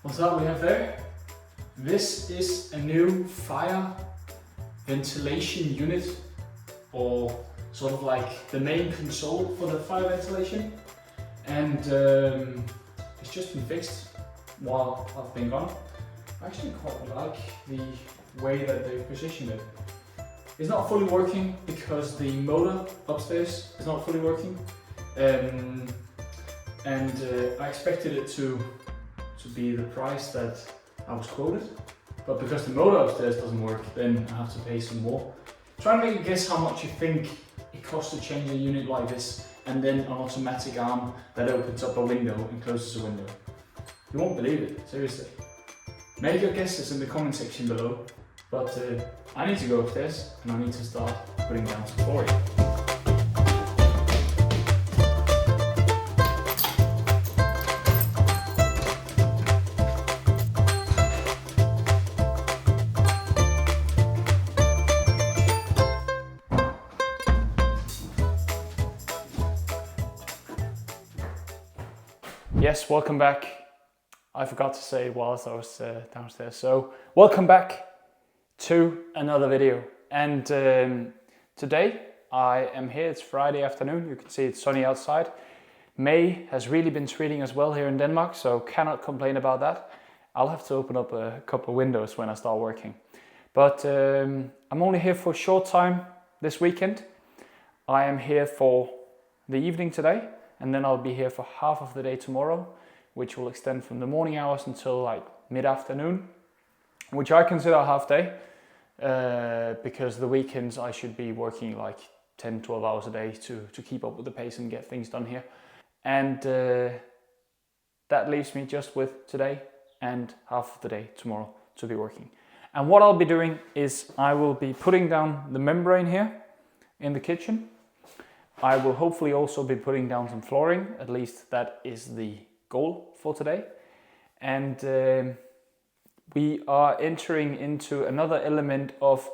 What's up we have there? This is a new fire ventilation unit, or sort of like the main console for the fire ventilation, and it's just been fixed while I've been gone. I actually quite like the way that they've positioned it. It's not fully working because the motor upstairs is not fully working, and I expected it to be the price that I was quoted, but because the motor upstairs doesn't work, then I have to pay some more. Try and make a guess how much you think it costs to change a unit like this, and then an automatic arm that opens up a window and closes a window. You won't believe it, seriously. Make your guesses in the comment section below, but I need to go upstairs and I need to start putting down some flooring. Yes, welcome back. I forgot to say whilst I was downstairs. So, welcome back to another video. And today I am here. It's Friday afternoon. You can see it's sunny outside. May has really been treating us well here in Denmark, so cannot complain about that. I'll have to open up a couple of windows when I start working. But I'm only here for a short time this weekend. I am here for the evening today, and then I'll be here for half of the day tomorrow, which will extend from the morning hours until like mid-afternoon, which I consider a half day, because the weekends I should be working like 10-12 hours a day to keep up with the pace and get things done here. And that leaves me just with today and half of the day tomorrow to be working. And what I'll be doing is I will be putting down the membrane here in the kitchen. I will hopefully also be putting down some flooring, at least that is the goal for today. And we are entering into another element of,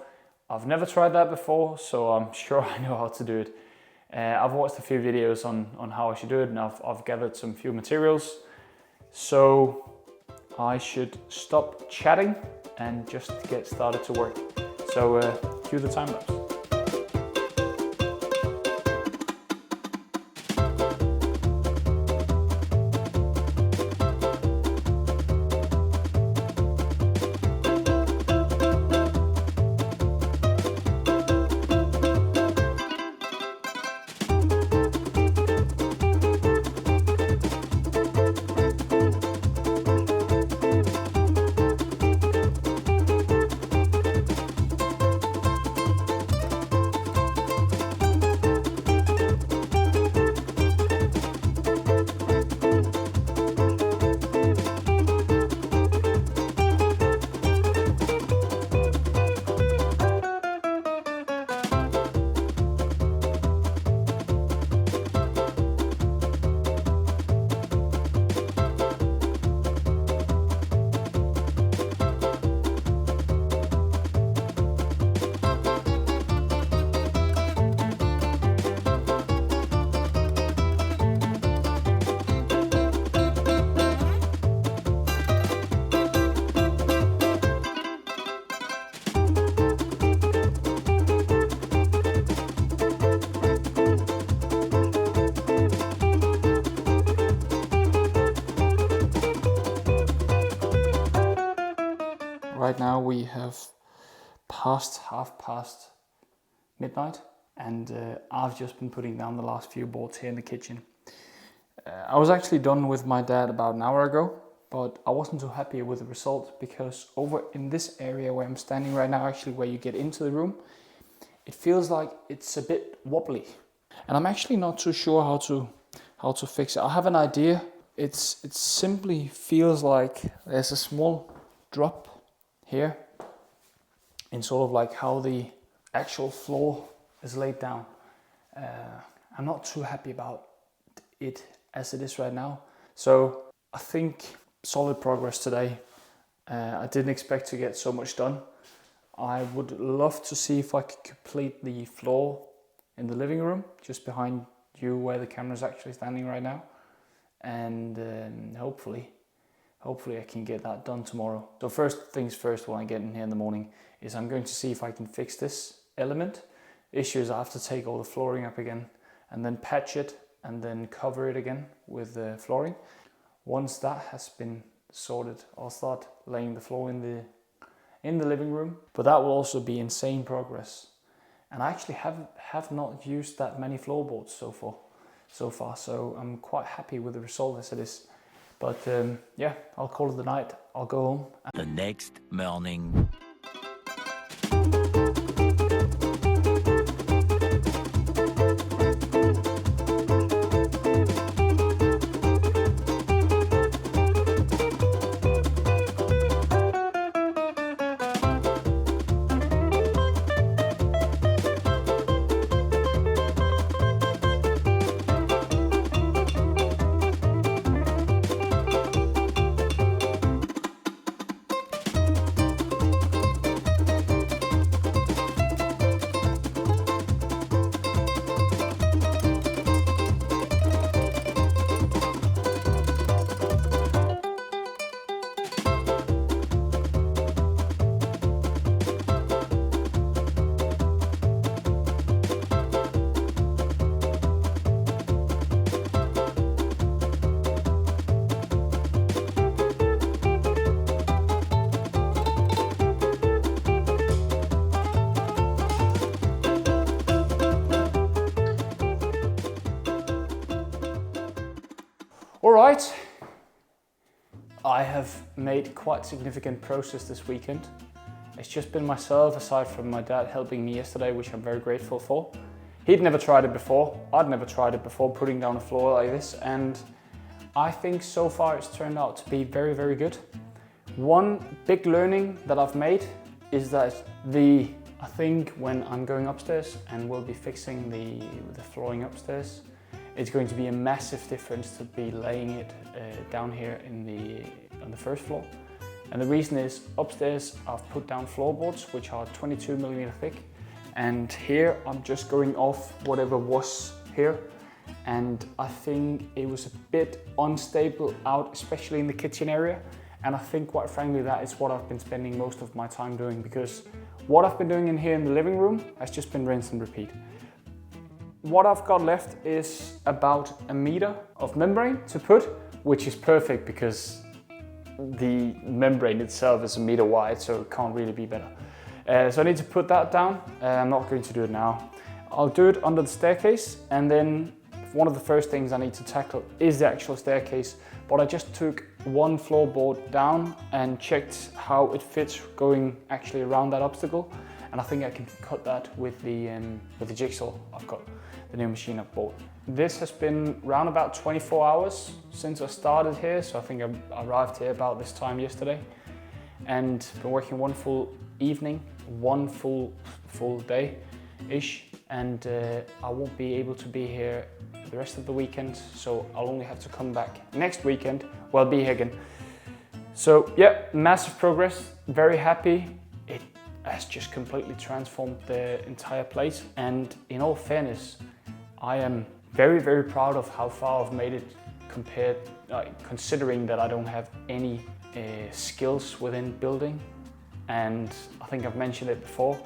I've never tried that before, so I'm sure I know how to do it. I've watched a few videos on how I should do it, and I've gathered some few materials. So I should stop chatting and just get started to work. So cue the time lapse. Right now we have passed half past midnight, and I've just been putting down the last few boards here in the kitchen. I was actually done with my dad about an hour ago, but I wasn't too happy with the result because over in this area where I'm standing right now, actually where you get into the room, it feels like it's a bit wobbly, and I'm actually not too sure how to fix it. I have an idea. It simply feels like there's a small drop here in sort of like how the actual floor is laid down. I'm not too happy about it as it is right now. So I think solid progress today. I didn't expect to get so much done. I would love to see if I could complete the floor in the living room, just behind you where the camera is actually standing right now. And hopefully hopefully I can get that done tomorrow. So first things first, when I get in here in the morning, is I'm going to see if I can fix this element. Issue is I have to take all the flooring up again and then patch it and then cover it again with the flooring. Once that has been sorted, I'll start laying the floor in the living room. But that will also be insane progress. And I actually have not used that many floorboards so far, so I'm quite happy with the result as it is. But yeah, I'll call it the night. I'll go home. The next morning. All right, I have made quite significant progress this weekend. It's just been myself, aside from my dad helping me yesterday, which I'm very grateful for. He'd never tried it before. I'd never tried it before, putting down a floor like this, and I think so far it's turned out to be very, very good. One big learning that I've made is that I think when I'm going upstairs and we'll be fixing the flooring upstairs, it's going to be a massive difference to be laying it down here on the first floor. And the reason is, upstairs I've put down floorboards which are 22mm thick, and here I'm just going off whatever was here. And I think it was a bit unstable out, especially in the kitchen area. And I think, quite frankly, that is what I've been spending most of my time doing, because what I've been doing in here in the living room has just been rinse and repeat. What I've got left is about 1 meter of membrane to put, which is perfect because the membrane itself is 1 meter wide, so it can't really be better. So I need to put that down. I'm not going to do it now. I'll do it under the staircase, and then one of the first things I need to tackle is the actual staircase. But I just took one floorboard down and checked how it fits going actually around that obstacle. And I think I can cut that with the jigsaw I've got, the new machine I've bought. This has been around about 24 hours since I started here, so I think I arrived here about this time yesterday, and been working one full evening, one full day-ish, and I won't be able to be here the rest of the weekend, so I'll only have to come back next weekend. Well, I'll be here again. So yeah, massive progress, very happy. It has just completely transformed the entire place, and in all fairness, I am very, very proud of how far I've made it, considering that I don't have any skills within building. And I think I've mentioned it before,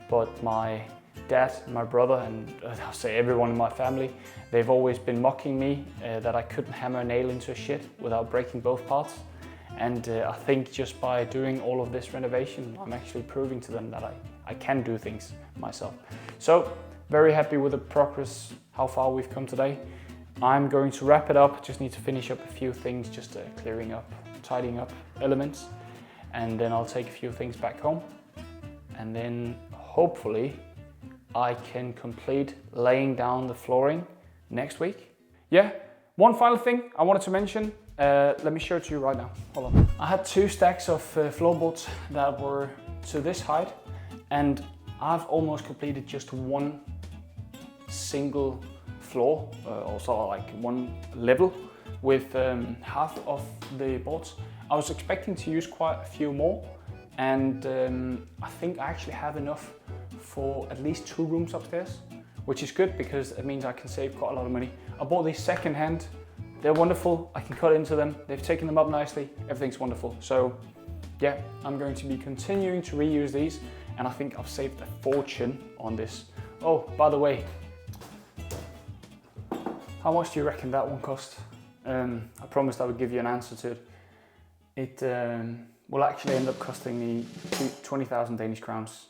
but my dad, my brother, and I'll say everyone in my family, they've always been mocking me that I couldn't hammer a nail into a shit without breaking both parts. And I think just by doing all of this renovation, I'm actually proving to them that I can do things myself. So very happy with the progress, how far we've come today. I'm going to wrap it up. Just need to finish up a few things, just clearing up, tidying up elements, and then I'll take a few things back home, and then hopefully I can complete laying down the flooring next week. Yeah, one final thing I wanted to mention. Let me show it to you right now. Hold on. I had 2 stacks of floorboards that were to this height, and I've almost completed just one single floor, also like one level with half of the boards. I was expecting to use quite a few more, and I think I actually have enough for at least 2 rooms upstairs, which is good because it means I can save quite a lot of money. I bought these second-hand. they're wonderful. I can cut into them. They've taken them up nicely. Everything's wonderful. So yeah, I'm going to be continuing to reuse these, and I think I've saved a fortune on this. Oh, by the way, how much do you reckon that one cost? I promised I would give you an answer to it. It will actually end up costing me 20,000 Danish crowns.